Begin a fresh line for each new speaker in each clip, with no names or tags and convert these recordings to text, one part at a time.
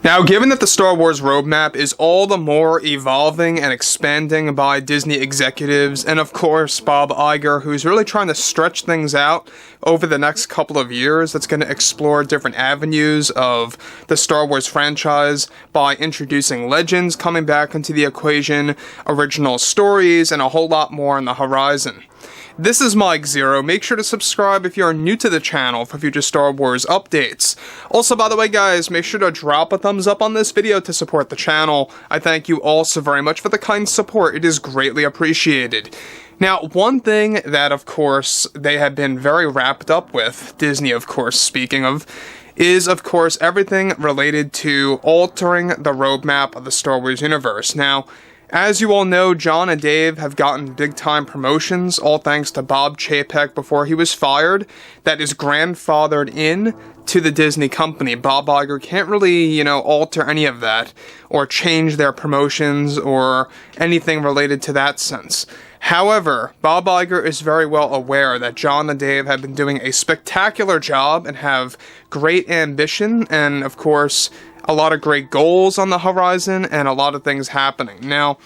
Now, given that the Star Wars roadmap is all the more evolving and expanding by Disney executives, and of course Bob Iger, who's really trying to stretch things out over the next couple of years, that's going to explore different avenues of the Star Wars franchise by introducing legends coming back into the equation, original stories, and a whole lot more on the horizon. This is Mike Zero. Make sure to subscribe if you're new to the channel for future Star Wars updates. Also, by the way, guys, make sure to drop a thumbs up on this video to support the channel. I thank you all so very much for the kind support. It is greatly appreciated. Now, one thing that, of course, they have been very wrapped up with, Disney, of course, speaking of, is, of course, everything related to altering the roadmap of the Star Wars universe. Now, as you all know, Jon and Dave have gotten big-time promotions, all thanks to Bob Chapek before he was fired, that is grandfathered in to the Disney company. Bob Iger can't really, alter any of that, or change their promotions, or anything related to that sense. However, Bob Iger is very well aware that Jon and Dave have been doing a spectacular job and have great ambition, and of course, a lot of great goals on the horizon, and a lot of things happening. Now,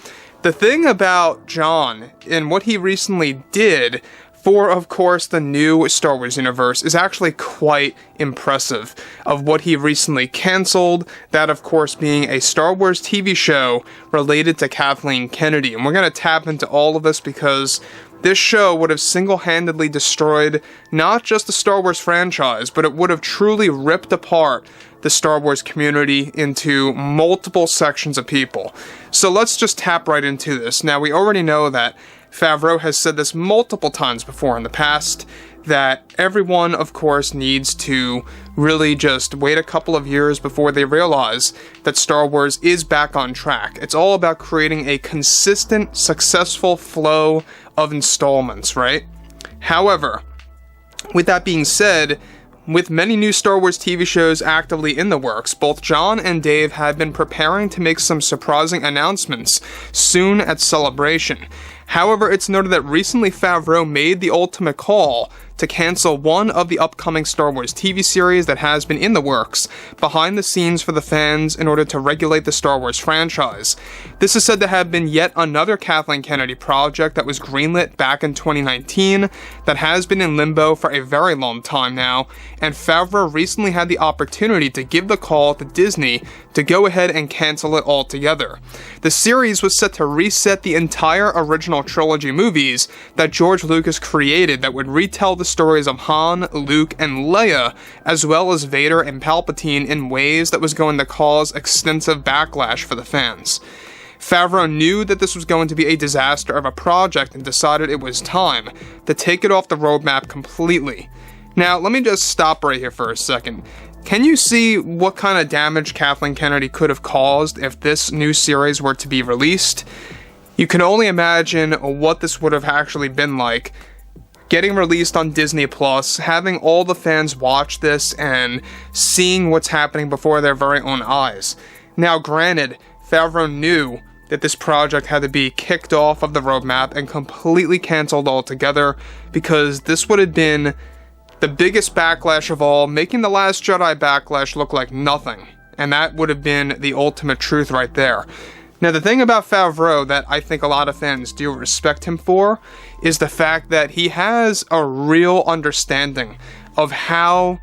the thing about Jon, and what he recently did for, of course, the new Star Wars universe, is actually quite impressive. Of what he recently canceled, that, of course, being a Star Wars TV show related to Kathleen Kennedy. And we're going to tap into all of this because this show would have single-handedly destroyed not just the Star Wars franchise, but it would have truly ripped apart the Star Wars community into multiple sections of people. So let's just tap right into this. Now, we already know that Favreau has said this multiple times before in the past, that everyone, of course, needs to really just wait a couple of years before they realize that Star Wars is back on track. It's all about creating a consistent, successful flow of installments, right? However, with that being said, with many new Star Wars TV shows actively in the works, both Jon and Dave have been preparing to make some surprising announcements soon at Celebration. However, it's noted that recently Favreau made the ultimate call to cancel one of the upcoming Star Wars TV series that has been in the works, behind the scenes for the fans, in order to regulate the Star Wars franchise. This is said to have been yet another Kathleen Kennedy project that was greenlit back in 2019, that has been in limbo for a very long time now, and Favreau recently had the opportunity to give the call to Disney to go ahead and cancel it altogether. The series was set to reset the entire original trilogy movies that George Lucas created that would retell the stories of Han, Luke, and Leia, as well as Vader and Palpatine, in ways that was going to cause extensive backlash for the fans. Favreau knew that this was going to be a disaster of a project and decided it was time to take it off the roadmap completely. Now, let me just stop right here for a second. Can you see what kind of damage Kathleen Kennedy could have caused if this new series were to be released? You can only imagine what this would have actually been like. Getting released on Disney Plus, having all the fans watch this, and seeing what's happening before their very own eyes. Now, granted, Favreau knew that this project had to be kicked off of the roadmap and completely canceled altogether, because this would have been the biggest backlash of all, making The Last Jedi backlash look like nothing. And that would have been the ultimate truth right there. Now, the thing about Favreau that I think a lot of fans do respect him for is the fact that he has a real understanding of how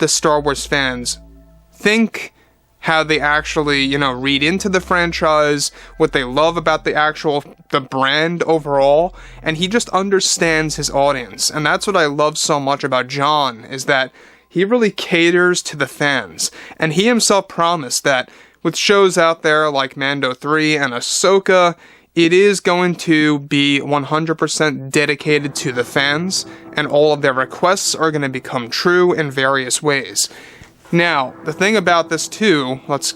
the Star Wars fans think, how they actually, read into the franchise, what they love about the brand overall, and he just understands his audience. And that's what I love so much about Jon, is that he really caters to the fans. And he himself promised that with shows out there like Mando 3 and Ahsoka, it is going to be 100% dedicated to the fans, and all of their requests are going to become true in various ways. Now, the thing about this too, let's,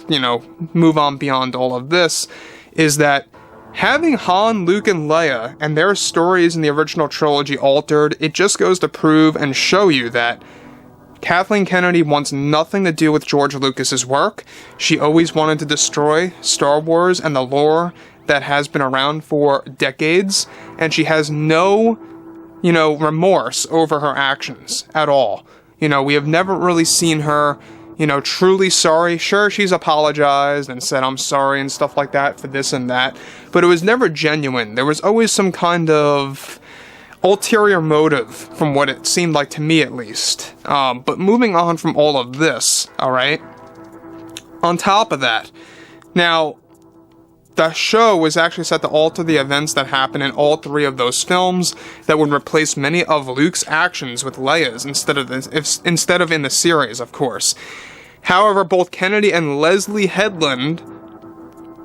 move on beyond all of this, is that having Han, Luke, and Leia and their stories in the original trilogy altered, it just goes to prove and show you that Kathleen Kennedy wants nothing to do with George Lucas's work. She always wanted to destroy Star Wars and the lore that has been around for decades, and she has no, remorse over her actions at all. We have never really seen her you know, truly sorry. Sure, she's apologized and said, I'm sorry and stuff like that for this and that, but it was never genuine. There was always some kind of ulterior motive, from what it seemed like to me at least. But moving on from all of this, alright? On top of that, now, the show was actually set to alter the events that happened in all three of those films that would replace many of Luke's actions with Leia's instead of in the series, of course. However, both Kennedy and Leslie Headland,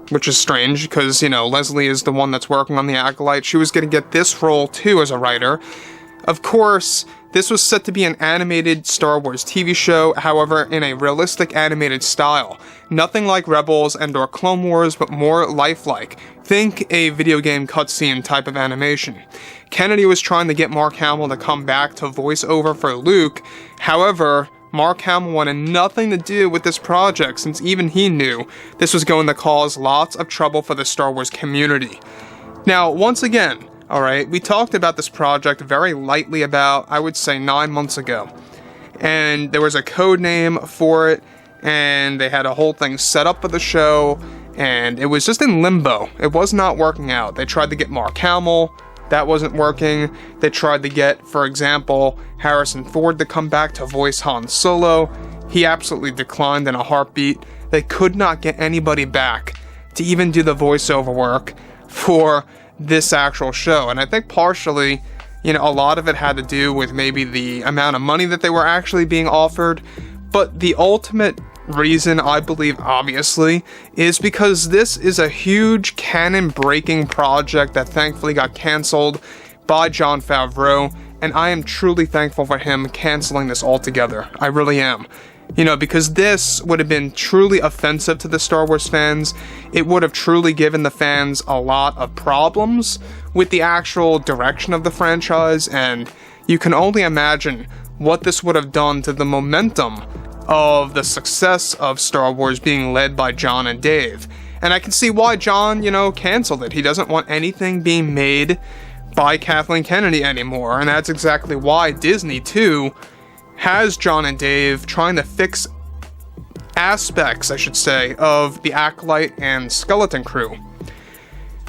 which is strange because, you know, Leslie is the one that's working on the Acolyte, she was going to get this role too as a writer. Of course, this was set to be an animated Star Wars TV show, however, in a realistic animated style. Nothing like Rebels and or Clone Wars, but more lifelike. Think a video game cutscene type of animation. Kennedy was trying to get Mark Hamill to come back to voice over for Luke. However, Mark Hamill wanted nothing to do with this project, since even he knew this was going to cause lots of trouble for the Star Wars community. Now, once again, alright, we talked about this project very lightly about, I would say, 9 months ago. And there was a code name for it, and they had a whole thing set up for the show, and it was just in limbo. It was not working out. They tried to get Mark Hamill, that wasn't working. They tried to get, for example, Harrison Ford to come back to voice Han Solo. He absolutely declined in a heartbeat. They could not get anybody back to even do the voiceover work for this actual show, and I think partially, you know, a lot of it had to do with maybe the amount of money that they were actually being offered, but the ultimate reason, I believe, obviously, is because this is a huge canon-breaking project that thankfully got cancelled by Jon Favreau, and I am truly thankful for him canceling this altogether. I really am. You know, because this would have been truly offensive to the Star Wars fans. It would have truly given the fans a lot of problems with the actual direction of the franchise, and you can only imagine what this would have done to the momentum of the success of Star Wars being led by Jon and Dave. And I can see why Jon, you know, canceled it. He doesn't want anything being made by Kathleen Kennedy anymore, and that's exactly why Disney, too, has Jon and Dave trying to fix aspects, I should say, of the Acolyte and Skeleton Crew.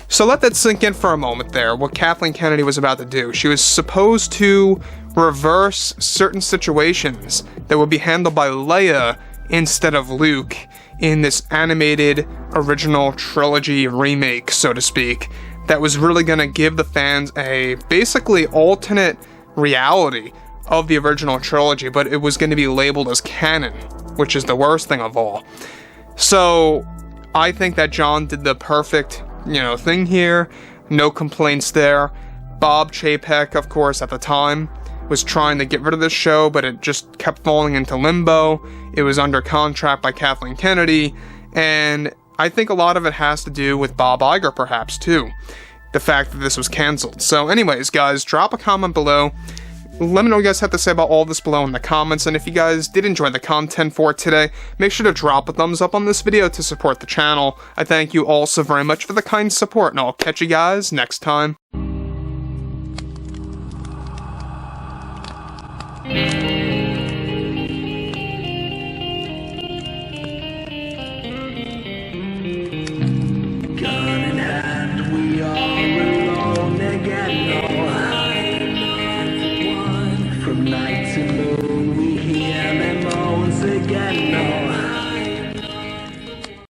So let that sink in for a moment there, what Kathleen Kennedy was about to do. She was supposed to reverse certain situations that would be handled by Leia instead of Luke in this animated original trilogy remake, so to speak, that was really going to give the fans a basically alternate reality of the original trilogy, but it was going to be labeled as canon, which is the worst thing of all. So I think that Jon did the perfect, you know, thing here. No complaints there. Bob Chapek, of course, at the time, was trying to get rid of this show, but it just kept falling into limbo. It was under contract by Kathleen Kennedy, and I think a lot of it has to do with Bob Iger, perhaps, too. The fact that this was cancelled. So anyways, guys, drop a comment below. Let me know what you guys have to say about all this below in the comments, and if you guys did enjoy the content for today, make sure to drop a thumbs up on this video to support the channel. I thank you all so very much for the kind support, and I'll catch you guys next time.
Gun in hand, we are alone again. From night to moon we hear them moans again.